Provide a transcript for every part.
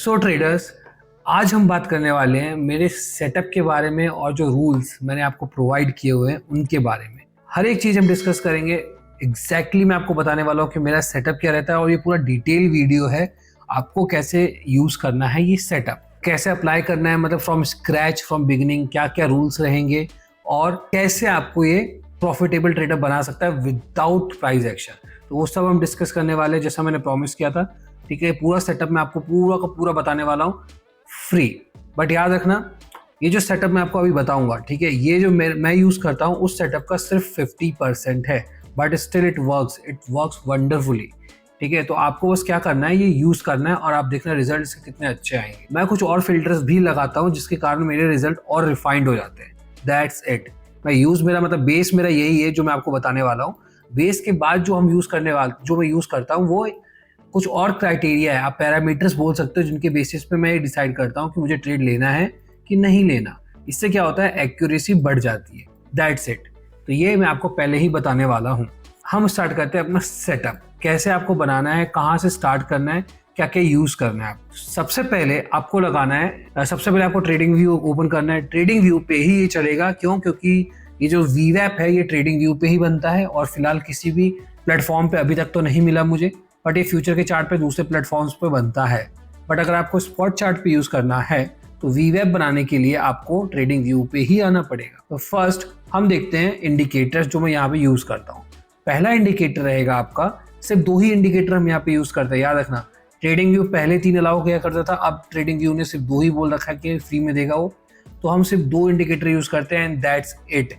सो traders, आज हम बात करने वाले हैं मेरे सेटअप के बारे में और जो रूल्स मैंने आपको प्रोवाइड किए हुए हैं उनके बारे में। हर एक चीज़ हम डिस्कस करेंगे। एग्जैक्टली मैं आपको बताने वाला हूँ कि मेरा सेटअप क्या रहता है और ये पूरा डिटेल वीडियो है। आपको कैसे यूज़ करना है ये सेटअप, कैसे अप्लाई करना है, मतलब फ्रॉम स्क्रैच, फ्रॉम बिगिनिंग क्या क्या रूल्स रहेंगे और कैसे आपको ये प्रॉफिटेबल ट्रेडर बना सकता है विदाउट प्राइस एक्शन। तो वो सब हम डिस्कस करने वाले हैं जैसा मैंने प्रॉमिस किया था। ठीक है, पूरा सेटअप मैं आपको पूरा का पूरा बताने वाला हूँ फ्री। बट याद रखना, ये जो सेटअप मैं आपको अभी बताऊंगा, ठीक है, ये जो मैं यूज़ करता हूँ उस सेटअप का सिर्फ 50% है, but still it works wonderfully. ठीक है, तो आपको बस क्या करना है, ये यूज़ करना है और आप देखना रिजल्ट इसके कितने अच्छे आएंगे। मैं कुछ और फिल्टर्स भी लगाता हूँ जिसके कारण मेरे रिजल्ट और रिफाइंड हो जाते हैं। That's it. मेरा मतलब बेस मेरा यही है जो मैं आपको बताने वाला हूँ। बेस के बाद जो मैं यूज़ करता हूँ वो कुछ और क्राइटेरिया है, आप पैरामीटर्स बोल सकते हो, जिनके बेसिस पे मैं डिसाइड करता हूँ कि मुझे ट्रेड लेना है कि नहीं लेना। इससे क्या होता है, एक्यूरेसी बढ़ जाती है। That's it. तो ये मैं आपको पहले ही बताने वाला हूँ। हम स्टार्ट करते हैं अपना सेटअप, कैसे आपको बनाना है, कहाँ से स्टार्ट करना है, क्या क्या यूज करना है। सबसे पहले आपको ट्रेडिंग व्यू ओपन करना है। ट्रेडिंग व्यू पे ही ये चलेगा, क्योंकि ये जो वीवैप है ये ट्रेडिंग व्यू पे ही बनता है और फिलहाल किसी भी प्लेटफॉर्म पे अभी तक तो नहीं मिला मुझे, बट ये फ्यूचर के चार्ट पे दूसरे प्लेटफॉर्म्स पे बनता है। बट अगर आपको स्पॉट चार्ट पे यूज करना है तो वीवेब बनाने के लिए आपको ट्रेडिंग व्यू पे ही आना पड़ेगा। तो फर्स्ट हम देखते हैं इंडिकेटर्स जो मैं यहाँ पे यूज करता हूँ। पहला इंडिकेटर रहेगा आपका, सिर्फ 2 ही इंडिकेटर हम यहाँ पे यूज करते हैं। याद रखना, ट्रेडिंग व्यू पहले 3 अलाउ किया करता था, अब ट्रेडिंग व्यू ने सिर्फ 2 ही बोल रखा है कि फ्री में देगा वो। तो हम सिर्फ 2 इंडिकेटर यूज करते हैं एंड दैट्स इट।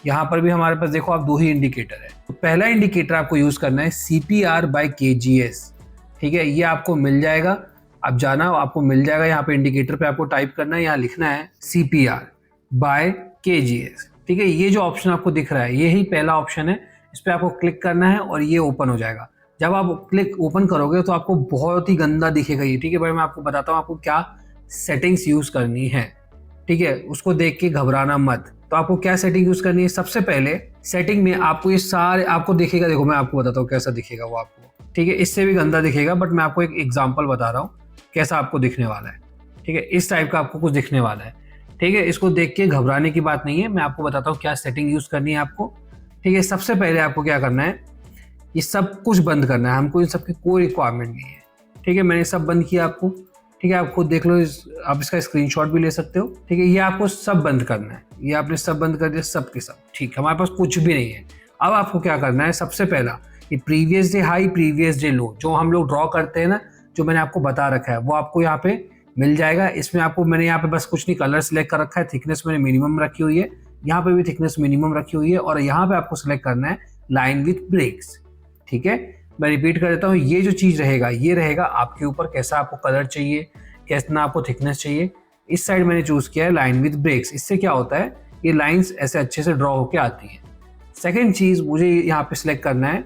यहाँ पर भी हमारे पास देखो आप 2 ही इंडिकेटर है। तो पहला इंडिकेटर आपको यूज करना है CPR/KGS। ठीक है, ये आपको मिल जाएगा, आप जाना आपको मिल जाएगा। यहाँ पे इंडिकेटर पे आपको टाइप करना है, यहाँ लिखना है CPR/KGS। ठीक है, ये जो ऑप्शन आपको दिख रहा है यही पहला ऑप्शन है, इस पर आपको क्लिक करना है और ये ओपन हो जाएगा। जब आप क्लिक ओपन करोगे तो आपको बहुत ही गंदा दिखेगा ये। ठीक है भाई, मैं आपको बताता हूँ आपको क्या सेटिंग्स यूज करनी है। ठीक है, उसको देख के घबराना मत। तो आपको क्या सेटिंग यूज करनी है, सबसे पहले सेटिंग में आपको ये सारे आपको दिखेगा। देखो मैं आपको बताता हूँ कैसा दिखेगा वो आपको। ठीक है, इससे भी गंदा दिखेगा, बट मैं आपको एक एग्जांपल बता रहा हूँ कैसा आपको दिखने वाला है। ठीक है, इस टाइप का आपको कुछ दिखने वाला है। ठीक है, इसको देख के घबराने की बात नहीं है, मैं आपको बताता हूँ क्या सेटिंग यूज करनी है आपको। ठीक है, सबसे पहले आपको क्या करना है, ये सब कुछ बंद करना है। हमको इन सब की कोई रिक्वायरमेंट नहीं है। ठीक है, मैंने सब बंद किया आपको। ठीक है, आप खुद देख लो, आप इसका स्क्रीनशॉट भी ले सकते हो। ठीक है, ये आपको सब बंद करना है, ये आपने सब बंद कर दिया, सब के सब। ठीक, हमारे पास कुछ भी नहीं है। अब आपको क्या करना है, सबसे पहला ये previous day high previous day लो जो हम लोग ड्रॉ करते हैं ना, जो मैंने आपको बता रखा है वो आपको यहाँ पे मिल जाएगा। इसमें आपको मैंने यहाँ पे बस कुछ नहीं, कलर सिलेक्ट कर रखा है, थिकनेस मैंने मिनिमम रखी हुई है, यहाँ पे भी थिकनेस मिनिमम रखी हुई है और यहाँ पे आपको सिलेक्ट करना है लाइन विथ ब्रेक्स। ठीक है, मैं रिपीट कर देता हूँ, ये जो चीज रहेगा ये रहेगा आपके ऊपर, कैसा आपको कलर चाहिए, कितना आपको थिकनेस चाहिए। इस साइड मैंने चूज किया है लाइन विद ब्रेक्स। इससे क्या होता है, ये लाइंस ऐसे अच्छे से ड्रॉ होके आती हैं। सेकंड चीज मुझे यहाँ पे सिलेक्ट करना है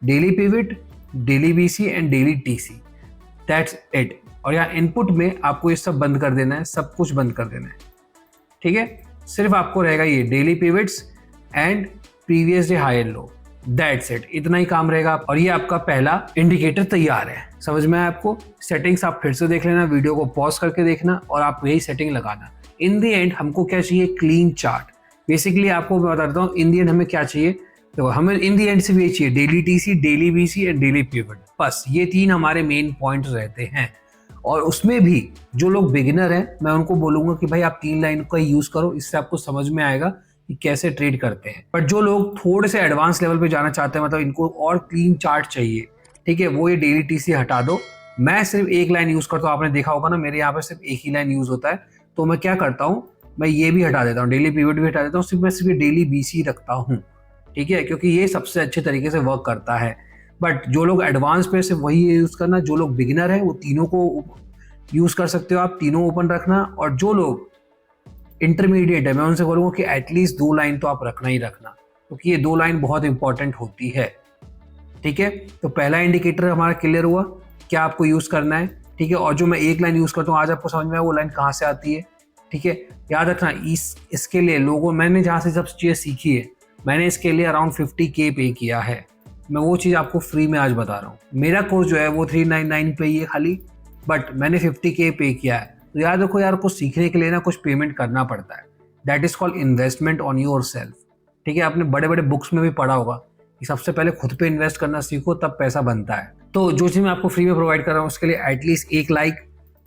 daily pivot, daily BC and daily TC। That's it. और यहाँ इनपुट में आपको ये सब बंद कर देना है, सब कुछ बंद कर देना है। ठीक है, सिर्फ आपको रहेगा ये daily pivots and previous day high and low. That's it, इतना ही काम रहेगा। और ये आपका पहला इंडिकेटर तैयार है। समझ में आया आपको? सेटिंग्स आप फिर से देख लेना, वीडियो को पॉज करके देखना और आप यही सेटिंग लगाना। इन दी एंड हमको क्या चाहिए, क्लीन चार्ट। बेसिकली आपको मैं बता देता हूँ इन दी एंड हमें क्या चाहिए। तो हमें इन दी एंड से भी ये चाहिए daily TC, daily BC and daily pivot. बस ये 3 हमारे मेन पॉइंट रहते हैं। और उसमें भी जो लोग बिगिनर हैं मैं उनको बोलूंगा कि भाई आप 3 लाइन का यूज करो, इससे आपको समझ में आएगा कि कैसे ट्रेड करते हैं। बट जो लोग थोड़े से एडवांस लेवल पे जाना चाहते हैं, मतलब इनको और क्लीन चार्ट चाहिए, ठीक है, वो ये डेली TC हटा दो। मैं सिर्फ 1 लाइन यूज करता हूँ, आपने देखा होगा ना मेरे यहाँ पे सिर्फ 1 ही लाइन यूज होता है। तो मैं क्या करता हूँ, मैं ये भी हटा देता हूँ, डेली पिवट भी हटा देता हूँ, सिर्फ डेली BC रखता हूँ। ठीक है, क्योंकि ये सबसे अच्छे तरीके से वर्क करता है। बट जो लोग एडवांस पे सिर्फ वही यूज करना, जो लोग बिगिनर है वो तीनों को यूज कर सकते हो, आप तीनों ओपन रखना। और जो लोग इंटरमीडिएट है मैं उनसे बोलूंगा कि एटलीस्ट 2 लाइन तो आप रखना ही रखना, क्योंकि ये 2 लाइन बहुत इंपॉर्टेंट होती है। ठीक है, तो पहला इंडिकेटर हमारा क्लियर हुआ क्या आपको यूज करना है। ठीक है, और जो मैं 1 लाइन यूज करता हूँ आज आपको समझ में आया वो लाइन कहाँ से आती है। ठीक है, याद रखना इसके लिए लोगों मैंने जहाँ से सब चीज़ें सीखी है, मैंने इसके लिए अराउंड 50K पे किया है। मैं वो चीज़ आपको फ्री में आज बता रहा हूँ। मेरा कोर्स जो है वो 399 पे ही है खाली। बट मैंने 50K पे किया है। तो याद रखो यार, कुछ सीखने के लिए ना कुछ पेमेंट करना पड़ता है। That is called investment on your self. ठीक है, आपने बड़े बड़े बुक्स में भी पढ़ा होगा कि सबसे पहले खुद पे इन्वेस्ट करना सीखो, तब पैसा बनता है। तो जो चीज़ मैं आपको फ्री में प्रोवाइड कर रहा हूँ उसके लिए एटलीस्ट एक लाइक,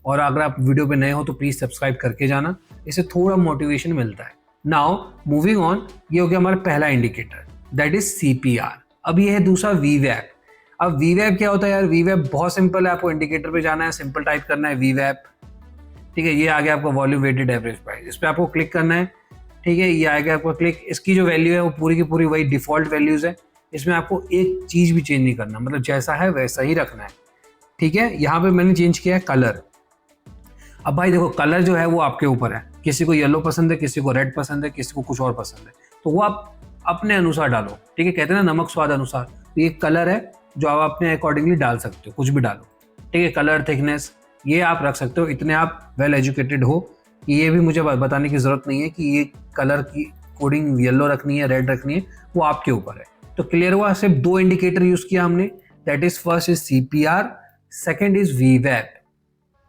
और अगर आप वीडियो पे नए हो तो प्लीज सब्सक्राइब करके जाना, इससे थोड़ा मोटिवेशन मिलता है। नाउ मूविंग ऑन, ये हो गया हमारा पहला इंडिकेटर, दैट इज CPR। अब ये है दूसरा VWAP। अब VWAP क्या होता है यार? VWAP बहुत सिंपल है, आपको इंडिकेटर पे जाना है, सिंपल टाइप करना है VWAP। ठीक है, ये आ गया आपका वॉल्यूम वेटेड एवरेज प्राइस, इस पर आपको क्लिक करना है। ठीक है, ये आएगा आपको क्लिक। इसकी जो वैल्यू है वो पूरी की पूरी वही डिफॉल्ट वैल्यूज है, इसमें आपको एक चीज भी चेंज नहीं करना, मतलब जैसा है वैसा ही रखना है। ठीक है, यहाँ पे मैंने चेंज किया है कलर। अब भाई देखो, कलर जो है वो आपके ऊपर है, किसी को येलो पसंद है, किसी को रेड पसंद है, किसी को कुछ और पसंद है, तो वो आप अपने अनुसार डालो। ठीक है, कहते हैं ना नमक स्वाद अनुसार, तो ये कलर है जो आप अपने अकॉर्डिंगली डाल सकते हो, कुछ भी डालो। ठीक है, कलर थिकनेस ये आप रख सकते हो, इतने आप वेल एजुकेटेड हो कि ये भी मुझे बताने की जरूरत नहीं है कि ये कलर की कोडिंग येलो रखनी है, रेड रखनी है, वो आपके ऊपर है। तो क्लियर हुआ, सिर्फ दो इंडिकेटर यूज किया हमने, that is first is CPR, second is VWAP।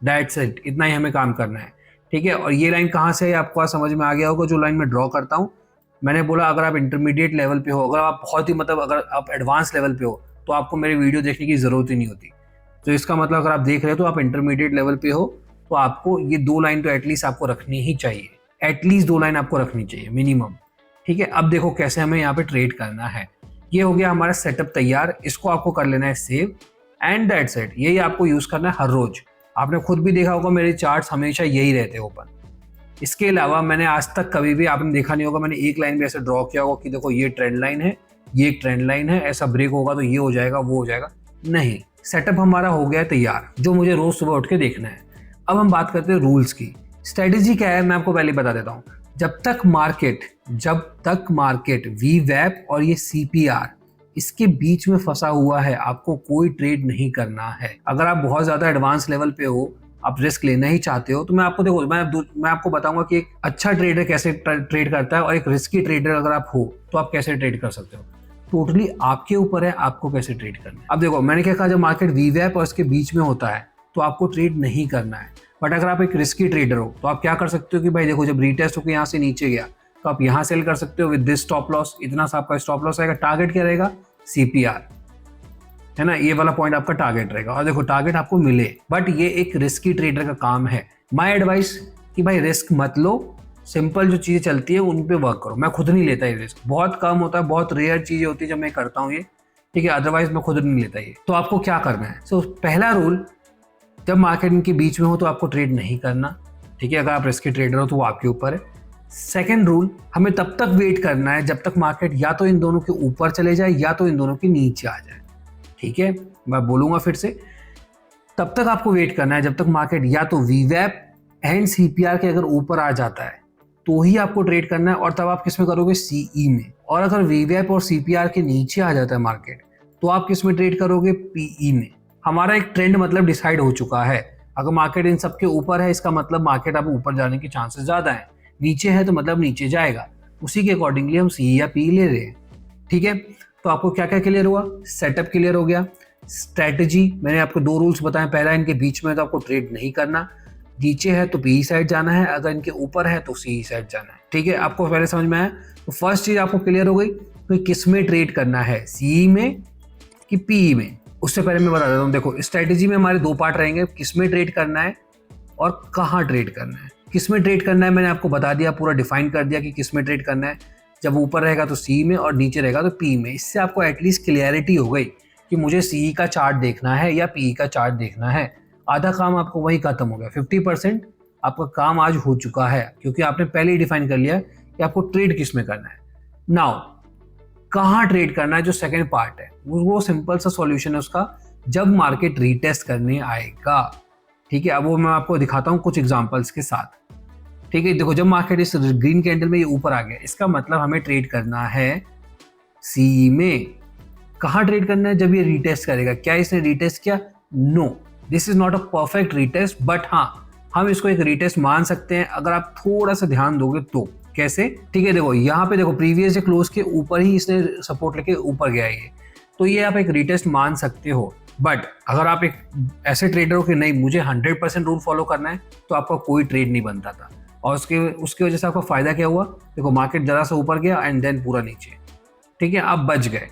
That's it, इतना ही हमें काम करना है। ठीक है, और ये लाइन कहाँ से है आपको समझ में आ गया होगा, जो लाइन मैं ड्रॉ करता हूँ। मैंने बोला अगर आप इंटरमीडिएट लेवल पे हो, अगर आप बहुत ही मतलब अगर आप एडवांस लेवल पे हो तो आपको मेरी वीडियो देखने की जरूरत ही नहीं होती। तो इसका मतलब अगर आप देख रहे हो तो आप इंटरमीडिएट लेवल पे हो, तो आपको ये दो लाइन तो एटलीस्ट आपको रखनी ही चाहिए, एटलीस्ट दो लाइन आपको रखनी चाहिए मिनिमम। ठीक है, अब देखो कैसे हमें यहाँ पे ट्रेड करना है। ये हो गया हमारा सेटअप तैयार, इसको आपको कर लेना है सेव, एंड दैट्स इट। यही आपको यूज करना है हर रोज। आपने खुद भी देखा होगा मेरे चार्ट्स हमेशा यही रहते हैं ओपन। इसके अलावा मैंने आज तक कभी भी आपने देखा नहीं होगा मैंने एक लाइन भी ऐसे ड्रॉ किया होगा कि देखो ये ट्रेंड लाइन है, ये एक ट्रेंड लाइन है, ऐसा ब्रेक होगा तो ये हो जाएगा, वो हो जाएगा। नहीं, सेटअप हमारा हो गया तैयार, जो मुझे रोज सुबह उठ के देखना है। अब हम बात करते हैं रूल्स की। स्ट्रेटेजी क्या है मैं आपको पहले बता देता हूँ। जब तक मार्केट VWAP और ये CPR इसके बीच में फंसा हुआ है, आपको कोई ट्रेड नहीं करना है। अगर आप बहुत ज्यादा एडवांस लेवल पे हो, आप रिस्क लेना ही चाहते हो, तो मैं आपको देखो मैं आपको बताऊंगा कि एक अच्छा ट्रेडर कैसे ट्रेड करता है और एक रिस्की ट्रेडर अगर आप हो तो आप कैसे ट्रेड कर सकते हो। टोटली आपके ऊपर है आपको कैसे ट्रेड करना है। अब देखो मैंने क्या कहा, जब मार्केट VWAP और इसके बीच में होता है तो आपको ट्रेड नहीं करना है। बट अगर आप एक रिस्की ट्रेडर हो तो आप क्या कर सकते हो कि भाई देखो, जब रीटेस्ट होकर यहाँ से नीचे गया तो आप यहाँ सेल कर सकते हो विद दिस स्टॉप लॉस। इतना सा आपका स्टॉप लॉस आएगा। टारगेट क्या रहेगा? CPR, है ना, ये वाला पॉइंट आपका टारगेट रहेगा। और देखो टारगेट आपको मिले, बट ये एक रिस्की ट्रेडर का काम है। माय एडवाइस कि भाई रिस्क मत लो, सिंपल जो चीजें चलती है उन पे वर्क करो। मैं खुद नहीं लेता ये रिस्क, बहुत कम होता है, बहुत रेयर चीजें होती है जब मैं करता हूँ ये। ठीक है, अदरवाइज मैं खुद नहीं लेता ये। तो आपको क्या करना है? सो पहला रूल, जब मार्केट इनके बीच में हो तो आपको ट्रेड नहीं करना। ठीक है, अगर आप रिस्की ट्रेडर हो तो वो आपके ऊपर है। सेकेंड रूल, हमें तब तक वेट करना है जब तक मार्केट या तो इन दोनों के ऊपर चले जाए या तो इन दोनों के नीचे आ जाए। ठीक है, मैं बोलूंगा फिर से, तब तक आपको वेट करना है जब तक मार्केट या तो VWAP एंड CPR के अगर ऊपर आ जाता है तो ही आपको ट्रेड करना है, और तब आप किस में करोगे? CE में। और अगर VWAP और CPR के नीचे आ जाता है मार्केट तो आप किस में ट्रेड करोगे? PE में। हमारा एक ट्रेंड मतलब डिसाइड हो चुका है। अगर मार्केट इन सबके ऊपर है इसका मतलब मार्केट अब ऊपर जाने के चांसेस ज्यादा है, नीचे है तो मतलब नीचे जाएगा। उसी के अकॉर्डिंगली हम CE या PE ले रहे हैं। ठीक है, तो आपको क्या क्या क्लियर हुआ? सेटअप क्लियर हो गया। स्ट्रैटेजी मैंने आपको दो रूल्स बताए। पहला, इनके बीच में तो आपको ट्रेड नहीं करना, नीचे है तो PE साइड जाना है, अगर इनके ऊपर है तो CE साइड जाना है। ठीक है, आपको पहले समझ में आया? तो फर्स्ट चीज आपको क्लियर हो गई कि किस में ट्रेड करना है, CE में कि PE में। उससे पहले मैं बता देता हूँ, देखो स्ट्रैटेजी में हमारे दो पार्ट रहेंगे, किस में ट्रेड करना है और कहाँ ट्रेड करना है। किस में ट्रेड करना है मैंने आपको बता दिया, पूरा डिफाइन कर दिया कि किस में ट्रेड करना है। जब ऊपर रहेगा तो CE में और नीचे रहेगा तो PE में। इससे आपको एटलीस्ट क्लियरिटी हो गई कि मुझे CE का चार्ट देखना है या PE का चार्ट देखना है। आधा काम आपको वही खत्म हो गया, 50% आपका काम आज हो चुका है, क्योंकि आपने पहले ही डिफाइन कर लिया कि आपको ट्रेड किस में करना है। नाउ कहाँ ट्रेड करना है, जो सेकंड पार्ट है वो सिंपल सा सॉल्यूशन है उसका, जब मार्केट रीटेस्ट करने आएगा। ठीक है, अब वो मैं आपको दिखाता हूँ कुछ एग्जांपल्स के साथ। ठीक है, देखो जब मार्केट इस ग्रीन कैंडल में ये ऊपर आ गया, इसका मतलब हमें ट्रेड करना है CE में। कहाँ ट्रेड करना है? जब ये रीटेस्ट करेगा। क्या इसने रीटेस्ट किया? No, this is not a perfect retest, but हाँ हम इसको एक रीटेस्ट मान सकते हैं अगर आप थोड़ा सा ध्यान दोगे तो। कैसे? ठीक है, देखो यहाँ पे देखो प्रीवियस क्लोज के ऊपर ही इसने सपोर्ट लेके ऊपर गया ये, तो ये आप एक रीटेस्ट मान सकते हो। बट अगर आप एक ऐसे ट्रेडर हो कि नहीं मुझे 100% रूल फॉलो करना है, तो आपका कोई ट्रेड नहीं बनता था। और उसकी वजह से आपका फायदा क्या हुआ, देखो मार्केट जरा सा ऊपर गया एंड देन पूरा नीचे, ठीक है, आप बच गए,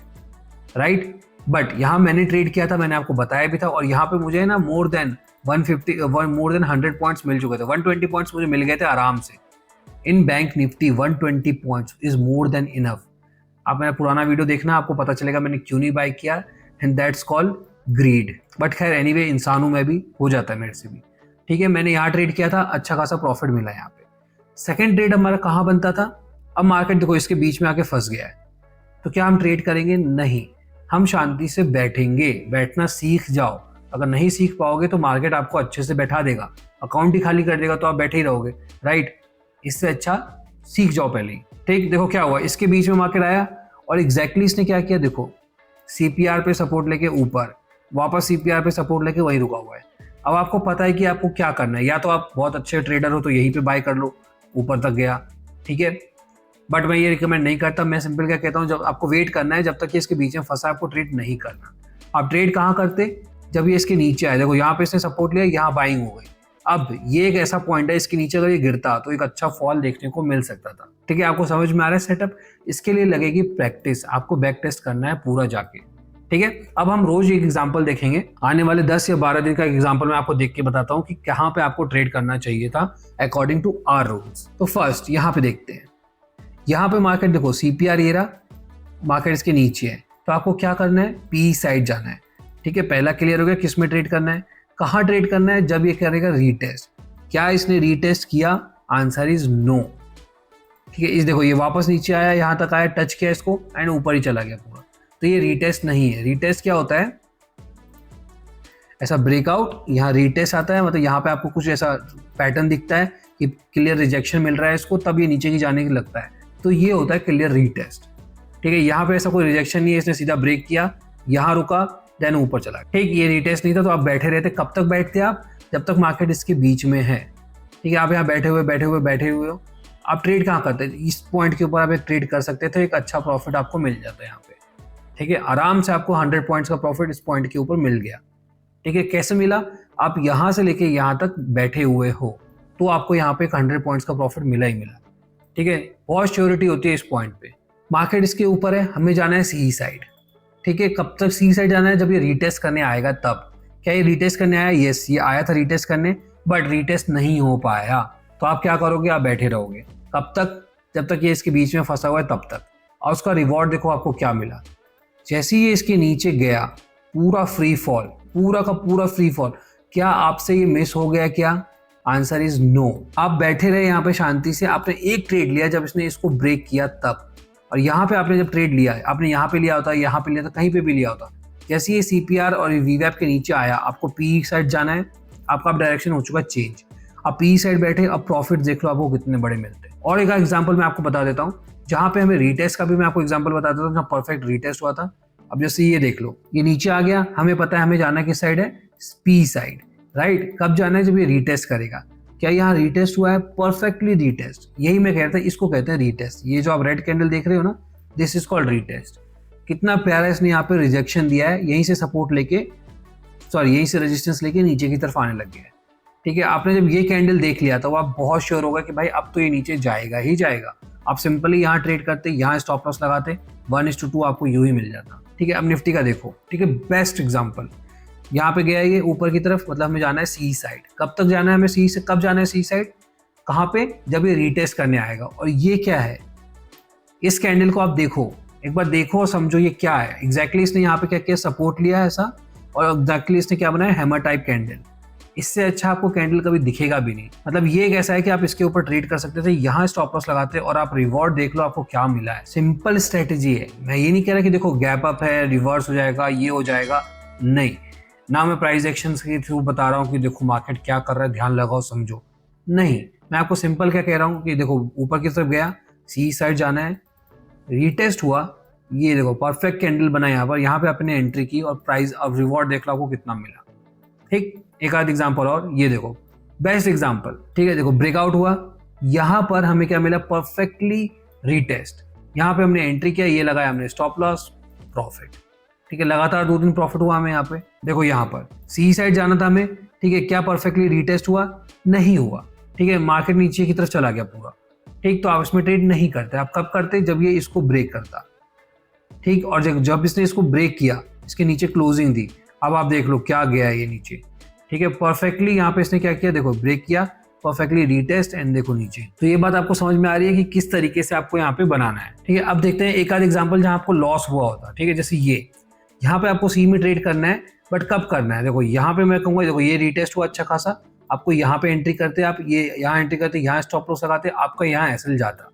राइट। बट यहाँ मैंने ट्रेड किया था, मैंने आपको बताया भी था, और यहाँ पे मुझे ना मोर देन 100 पॉइंट्स मिल चुके थे, 120 पॉइंट्स मुझे मिल गए थे आराम से। In bank Nifty 120 points is more than enough. आप मेरा पुराना वीडियो देखना, आपको पता चलेगा मैंने क्यों नहीं बाय किया, and that's called greed. But खैर एनीवे, इंसान हूं मैं भी, हो जाता है मेरे से भी, ठीक है। मैंने यहाँ ट्रेड किया था, अच्छा खासा प्रॉफिट मिला यहाँ पे। सेकंड ट्रेड हमारा कहाँ बनता था, अब मार्केट देखो इसके बीच में आके फंस गया है, तो क्या हम ट्रेड करेंगे? नहीं, हम शांति से बैठेंगे। बैठना सीख जाओ। अगर नहीं सीख पाओगे तो मार्केट आपको अच्छे से बैठा देगा, अकाउंट ही खाली कर देगा, तो आप बैठे ही रहोगे, राइट। इससे अच्छा सीख जाओ पहले ही, ठीक। देखो क्या हुआ, इसके बीच में मार्केट आया और एग्जैक्टली इसने क्या किया, देखो सीपीआर पे सपोर्ट लेके ऊपर, वापस सीपीआर पे सपोर्ट लेके वहीं रुका हुआ है। अब आपको पता है कि आपको क्या करना है, या तो आप बहुत अच्छे ट्रेडर हो तो यहीं पे बाय कर लो, ऊपर तक गया, ठीक है। बट मैं ये रिकमेंड नहीं करता। मैं सिंपल क्या कहता हूँ, जब आपको वेट करना है, जब तक ये इसके बीच में फंसा, आपको ट्रेड नहीं करना। आप ट्रेड कहाँ करते, जब ये इसके नीचे आए, देखो यहाँ पे इसने सपोर्ट लिया, यहाँ बाइंग हो गई। अब ये एक ऐसा पॉइंट है, इसके नीचे अगर ये गिरता तो एक अच्छा फॉल देखने को मिल सकता था, ठीक है। आपको समझ में आ रहा है सेटअप? इसके लिए लगेगी प्रैक्टिस, आपको बैक टेस्ट करना है पूरा जाके, ठीक है। अब हम रोज एक एग्जांपल देखेंगे, आने वाले 10 या 12 दिन का एग्जांपल मैं आपको देख के बताता हूँ कि कहाँ पे आपको ट्रेड करना चाहिए था अकॉर्डिंग टू आवर रूल्स। तो फर्स्ट यहाँ पे देखते हैं, यहाँ पे मार्केट देखो सीपीआर ये रहा, मार्केट इसके नीचे है, तो आपको क्या करना है, पी साइड जाना है, ठीक है। पहला क्लियर हो गया, किस में ट्रेड करना है, कहाँ ट्रेड करना है, जब ये करेगा रीटेस्ट। क्या इसने रीटेस्ट किया? आंसर इज नो, ठीक है। इस देखो ये वापस नीचे आया, यहाँ तक आया, टच किया इसको एंड ऊपर ही चला गया पूरा, तो ये रीटेस्ट नहीं है। रीटेस्ट क्या होता है, ऐसा ब्रेकआउट, यहाँ रीटेस्ट आता है, मतलब यहाँ पे आपको कुछ ऐसा पैटर्न दिखता है कि क्लियर रिजेक्शन मिल रहा है इसको, तब ये नीचे की जाने की लगता है, तो ये होता है क्लियर रीटेस्ट, ठीक है। यहाँ पे ऐसा कोई रिजेक्शन नहीं है, इसने सीधा ब्रेक किया, यहाँ रुका, देन ऊपर चला, ठीक। ये रीटेस्ट नहीं था, तो आप बैठे रहते। कब तक बैठते आप? जब तक मार्केट इसके बीच में है, ठीक है। आप यहाँ बैठे हुए हो, आप ट्रेड कहाँ करते हैं, इस पॉइंट के ऊपर आप एक ट्रेड कर सकते थे, एक अच्छा प्रॉफिट आपको मिल जाता है यहाँ पे, ठीक है। आराम से आपको 100 पॉइंट्स का प्रॉफिट इस पॉइंट के ऊपर मिल गया, ठीक है। कैसे मिला? आप यहाँ से लेके यहाँ तक बैठे हुए हो, तो आपको यहाँ पे 100 पॉइंट्स का प्रॉफिट मिला ही मिला, ठीक है। बहुत श्योरिटी होती है इस पॉइंट पे। मार्केट इसके ऊपर है, हमें जाना है सी साइड, ठीक है। कब तक सी साइड जाना है? जब ये रीटेस्ट करने आएगा तब। क्या ये रीटेस्ट करने आया? यस, ये आया था रीटेस्ट करने, बट रीटेस्ट नहीं हो पाया, तो आप क्या करोगे? आप बैठे रहोगे। कब तक? जब तक ये इसके बीच में फंसा हुआ है तब तक। और उसका रिवॉर्ड देखो आपको क्या मिला, जैसे ही ये इसके नीचे गया, पूरा फ्री फॉल, पूरा का पूरा फ्री फॉल। क्या आपसे ये मिस हो गया क्या? Answer is no. आप बैठे रहे यहाँ पे शांति से, आपने एक ट्रेड लिया जब इसने इसको ब्रेक किया तब, और यहाँ पे आपने जब ट्रेड लिया है, आपने यहाँ पे लिया होता, यहाँ पे लिया था, कहीं पे भी लिया होता, जैसे ये सीपीआर और वीवैप के नीचे आया, आपको पी साइड जाना है, आपका डायरेक्शन हो चुका चेंज, आप पी साइड बैठे, अब प्रॉफिट देख लो आपको कितने बड़े मिलते हैं। और एक एग्जांपल मैं आपको बता देता हूँ, जहाँ पे हमें रीटेस्ट का भी मैं आपको एग्जांपल बता देता हूँ, जहाँ परफेक्ट रीटेस्ट हुआ था। अब जैसे ये देख लो, ये नीचे आ गया, हमें पता है हमें जाना किस साइड है, पी साइड, राइट। कब जाना है? जब ये रीटेस्ट करेगा। क्या यहाँ रीटेस्ट हुआ है? परफेक्टली रीटेस्ट, यही मैं कहता हूँ, इसको कहते हैं रीटेस्ट। ये जो आप रेड कैंडल देख रहे हो ना, दिस इज कॉल्ड रीटेस्ट। कितना प्यारा इसने यहाँ पे रिजेक्शन दिया है, यहीं से सपोर्ट लेके, सॉरी यहीं से रेजिस्टेंस लेके नीचे की तरफ आने लग गया है, ठीक है। आपने जब ये कैंडल देख लिया तो आप बहुत श्योर होगा कि भाई अब तो ये नीचे जाएगा ही जाएगा। आप सिंपली यहाँ ट्रेड करते, यहाँ स्टॉप लॉस लगाते, 1:2 आपको यूं ही मिल जाता, ठीक है। अब निफ्टी का देखो, ठीक है, बेस्ट एग्जांपल, यहाँ पे गया ये ऊपर की तरफ, मतलब हमें जाना है सी साइड। कब तक जाना है हमें सी से? कब जाना है सी साइड? कहाँ पे? जब ये रीटेस्ट करने आएगा। और ये क्या है, इस कैंडल को आप देखो, एक बार देखो और समझो ये क्या है एग्जैक्टली। इसने यहाँ पे क्या किया, सपोर्ट लिया है ऐसा, और एग्जैक्टली इसने क्या बनाया, हैमर टाइप कैंडल। इससे अच्छा आपको कैंडल कभी दिखेगा भी नहीं। मतलब ये एक ऐसा है कि आप इसके ऊपर ट्रेड कर सकते थे, यहाँ स्टॉप लॉस लगाते और आप रिवॉर्ड देख लो आपको क्या मिला है। सिंपल स्ट्रेटेजी है। मैं ये नहीं कह रहा कि देखो गैप अप है, रिवर्स हो जाएगा, ये हो जाएगा, नहीं। ना मैं प्राइस एक्शन के थ्रू बता रहा हूँ कि देखो मार्केट क्या कर रहा है, ध्यान लगाओ समझो, नहीं। मैं आपको सिंपल क्या कह रहा हूँ कि देखो ऊपर की तरफ गया, सी साइड जाना है, रीटेस्ट हुआ, ये देखो परफेक्ट कैंडल बना यहाँ पे आपने एंट्री की और प्राइस, अब रिवॉर्ड देख लो आपको कितना मिला, ठीक। एक आध एग्जांपल और, ये देखो बेस्ट एग्जांपल, ठीक है। देखो ब्रेकआउट हुआ, यहाँ पर हमें क्या मिला, परफेक्टली रीटेस्ट। यहाँ पे हमने एंट्री किया, ये लगाया हमने स्टॉप लॉस, प्रॉफिट, ठीक है, लगातार 2 दिन प्रॉफिट हुआ हमें यहाँ पे। देखो यहाँ पर सी साइड जाना था हमें, ठीक है, क्या परफेक्टली रीटेस्ट हुआ? नहीं हुआ, ठीक है, मार्केट नीचे की तरफ चला गया पूरा, ठीक। तो आप इसमें ट्रेड नहीं करते, आप कब करते? जब ये इसको ब्रेक करता, ठीक। और जब इसने इसको ब्रेक किया, इसके नीचे क्लोजिंग दी, अब आप देख लो क्या गया है ये नीचे, ठीक है, परफेक्टली यहाँ पे इसने क्या किया, देखो ब्रेक किया, परफेक्टली रीटेस्ट एंड देखो नीचे। तो ये बात आपको समझ में आ रही है कि किस तरीके से आपको यहाँ पे बनाना है, ठीक है। अब देखते हैं एक आध एग्जांपल जहाँ आपको लॉस हुआ होता, ठीक है, जैसे ये यहाँ पे आपको सी में ट्रेड करना है, बट कब करना है? देखो यहाँ पे मैं कहूँगा, देखो ये रीटेस्ट हुआ अच्छा खासा, आपको यहाँ पे एंट्री करते, आप ये यहाँ एंट्री करते, यहाँ स्टॉप लॉस लगाते, आपका यहाँ एसएल जाता,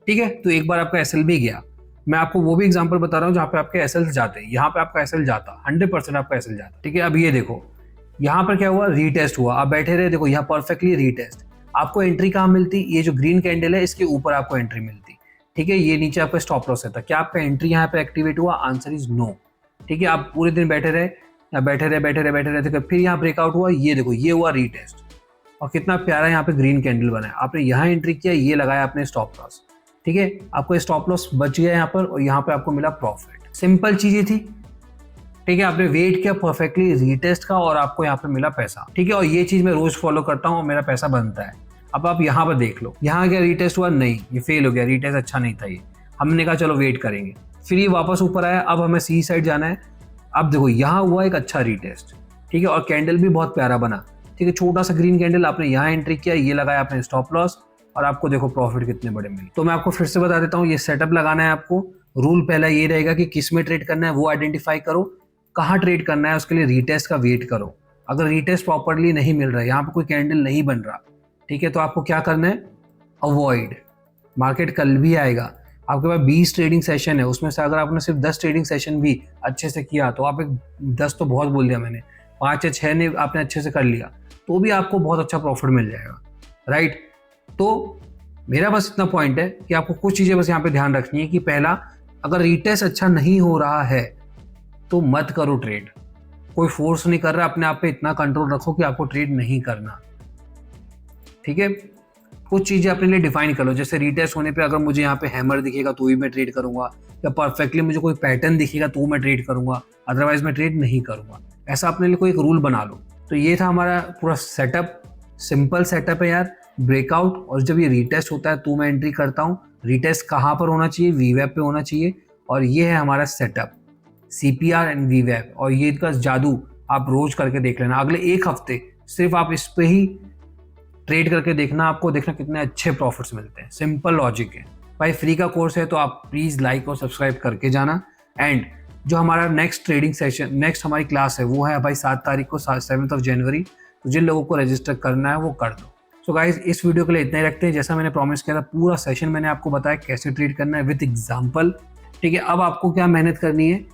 ठीक है। तो एक बार आपका एसएल भी गया, मैं आपको वो भी एग्जांपल बता रहा हूँ जहाँ पे आपके एसएल जाते हैं, यहाँ पे आपका एसएल जाता, 100% आपका एसएल जाता, ठीक है। अब ये देखो यहाँ पर क्या हुआ, रीटेस्ट हुआ, आप बैठे रहे, देखो यहाँ परफेक्टली रीटेस्ट। आपको एंट्री कहाँ मिलती? ये जो ग्रीन कैंडल है इसके ऊपर आपको एंट्री मिलती, ठीक है। ये नीचे आपका स्टॉप लॉस रहता, क्या आपका एंट्री यहाँ पे एक्टिवेट हुआ? आंसर इज नो, ठीक है। आप पूरे दिन बैठे रहे, या बैठे रहे, फिर यहाँ ब्रेकआउट हुआ, ये देखो ये हुआ रीटेस्ट, और कितना प्यारा यहाँ पे ग्रीन कैंडल बना है। आपने यहाँ एंट्री किया, ये लगाया आपने स्टॉप लॉस, ठीक है, आपको स्टॉप लॉस बच गया यहाँ पर, और यहाँ पे आपको मिला प्रॉफिट। सिंपल चीजें थी, ठीक है। आपने वेट किया परफेक्टली रीटेस्ट का, और आपको यहाँ पे मिला पैसा, ठीक है। और ये चीज मैं रोज फॉलो करता हूँ और मेरा पैसा बनता है। अब आप यहाँ पर देख लो, यहाँ क्या रीटेस्ट हुआ? नहीं, ये फेल हो गया, रीटेस्ट अच्छा नहीं था ये। हमने कहा चलो वेट करेंगे, फिर ये वापस ऊपर आया, अब हमें सी साइड जाना है। अब देखो यहाँ हुआ एक अच्छा रीटेस्ट, ठीक है, और कैंडल भी बहुत प्यारा बना, ठीक है, छोटा सा ग्रीन कैंडल। आपने यहाँ एंट्री किया, ये लगाया आपने स्टॉप लॉस, और आपको देखो प्रॉफिट कितने बड़े मिले। तो मैं आपको फिर से बता देता हूँ, ये सेटअप लगाना है आपको। रूल पहला ये रहेगा कि किस में ट्रेड करना है वो आइडेंटिफाई करो, कहाँ ट्रेड करना है उसके लिए रीटेस्ट का वेट करो। अगर रीटेस्ट प्रॉपरली नहीं मिल रहा है, यहाँ पे कोई कैंडल नहीं बन रहा, ठीक है, तो आपको क्या करना है? अवॉइड। मार्केट कल भी आएगा, आपके पास 20 ट्रेडिंग सेशन है, उसमें से अगर आपने सिर्फ 10 ट्रेडिंग सेशन भी अच्छे से किया, तो आप 10 तो बहुत बोल दिया मैंने, 5 या 6 ने आपने अच्छे से कर लिया, तो भी आपको बहुत अच्छा प्रॉफिट मिल जाएगा, राइट। तो मेरा बस इतना पॉइंट है कि आपको कुछ चीज़ें बस यहाँ पे ध्यान रखनी है कि पहला, अगर रीटेस्ट अच्छा नहीं हो रहा है तो मत करो ट्रेड। कोई फोर्स नहीं कर रहा, अपने आप पे इतना कंट्रोल रखो कि आपको ट्रेड नहीं करना, ठीक है। कुछ चीज़ें अपने लिए डिफाइन कर लो, जैसे रीटेस्ट होने पे अगर मुझे यहाँ पे हैमर दिखेगा तो ही मैं ट्रेड करूंगा, या परफेक्टली मुझे कोई पैटर्न दिखेगा तो मैं ट्रेड करूंगा, अदरवाइज मैं ट्रेड नहीं करूंगा। ऐसा अपने लिए कोई एक रूल बना लो। तो ये था हमारा पूरा सेटअप, सिंपल सेटअप है यार। ब्रेकआउट, और जब ये रीटेस्ट होता है तो मैं एंट्री करता हूँ। रीटेस्ट कहाँ पर होना चाहिए? वीवेब पे होना चाहिए। और ये है हमारा सेटअप, सीपीआर एंड वीवेब। और ये का जादू आप रोज करके देख लेना, अगले एक हफ्ते सिर्फ आप इस पे ही ट्रेड करके देखना, आपको देखना कितने अच्छे प्रॉफिट्स मिलते हैं। सिंपल लॉजिक है भाई, फ्री का कोर्स है, तो आप प्लीज लाइक और सब्सक्राइब करके जाना। एंड जो हमारा नेक्स्ट ट्रेडिंग सेशन, नेक्स्ट हमारी क्लास है, वो है भाई 7 तारीख को, 7 जनवरी। तो जिन लोगों को रजिस्टर करना है वो कर दो। सो गाइज, इस वीडियो के लिए इतना ही रखते हैं। जैसा मैंने प्रॉमिस किया था, पूरा सेशन मैंने आपको बताया कैसे ट्रेड करना है विद एग्जाम्पल, ठीक है। अब आपको क्या मेहनत करनी है?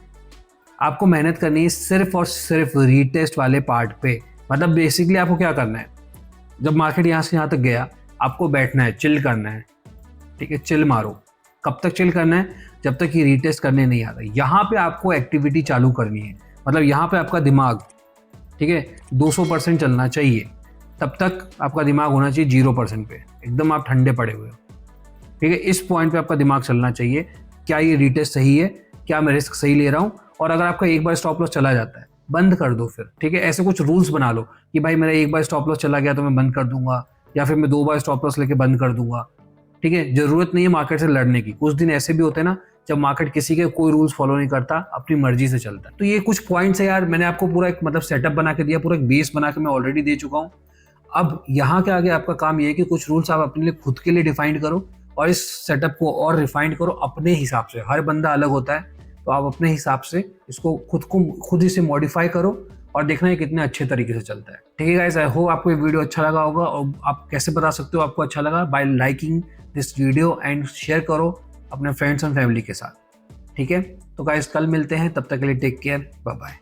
आपको मेहनत करनी है सिर्फ और सिर्फ रीटेस्ट वाले पार्ट पे। मतलब बेसिकली आपको क्या करना है, जब मार्केट यहाँ से यहाँ तक गया, आपको बैठना है, चिल करना है, ठीक है, चिल मारो। कब तक चिल करना है? जब तक ये रीटेस्ट करने नहीं आता। यहाँ पे आपको एक्टिविटी चालू करनी है, मतलब यहाँ पे आपका दिमाग, ठीक है, 200% चलना चाहिए। तब तक आपका दिमाग होना चाहिए 0% पे, एकदम आप ठंडे पड़े हुए हो, ठीक है। इस पॉइंट पे आपका दिमाग चलना चाहिए, क्या ये रीटेस्ट सही है, क्या मैं रिस्क सही ले रहा हूँ। और अगर आपका एक बार स्टॉप लॉस चला जाता है, बंद कर दो फिर, ठीक है। ऐसे कुछ रूल्स बना लो कि भाई मेरा एक बार स्टॉप लॉस चला गया तो मैं बंद कर दूंगा, या फिर मैं 2 बार स्टॉप लॉस लेके बंद कर दूंगा, ठीक है। जरूरत नहीं है मार्केट से लड़ने की। कुछ दिन ऐसे भी होते हैं ना, जब मार्केट किसी के कोई रूल्स फॉलो नहीं करता, अपनी मर्जी से चलता है। तो ये कुछ पॉइंट्स है यार, मैंने आपको पूरा एक मतलब सेटअप बना के दिया, पूरा एक बेस बना के मैं ऑलरेडी दे चुका हूँ। अब यहाँ के आगे आपका काम ये है कि कुछ रूल्स आप अपने लिए खुद के लिए डिफाइन करो, और इस सेटअप को और रिफाइंड करो अपने हिसाब से। हर बंदा अलग होता है, तो आप अपने हिसाब से इसको खुद ही से मॉडिफाई करो, और देखना है कितने अच्छे तरीके से चलता है, ठीक है गाइस। आई होप आपको ये वीडियो अच्छा लगा होगा। और आप कैसे बता सकते हो आपको अच्छा लगा? Bye liking this video and share करो अपने फ्रेंड्स एंड फैमिली के साथ, ठीक है। तो गाइस, कल मिलते हैं, तब तक के लिए टेक केयर, बाय बाय।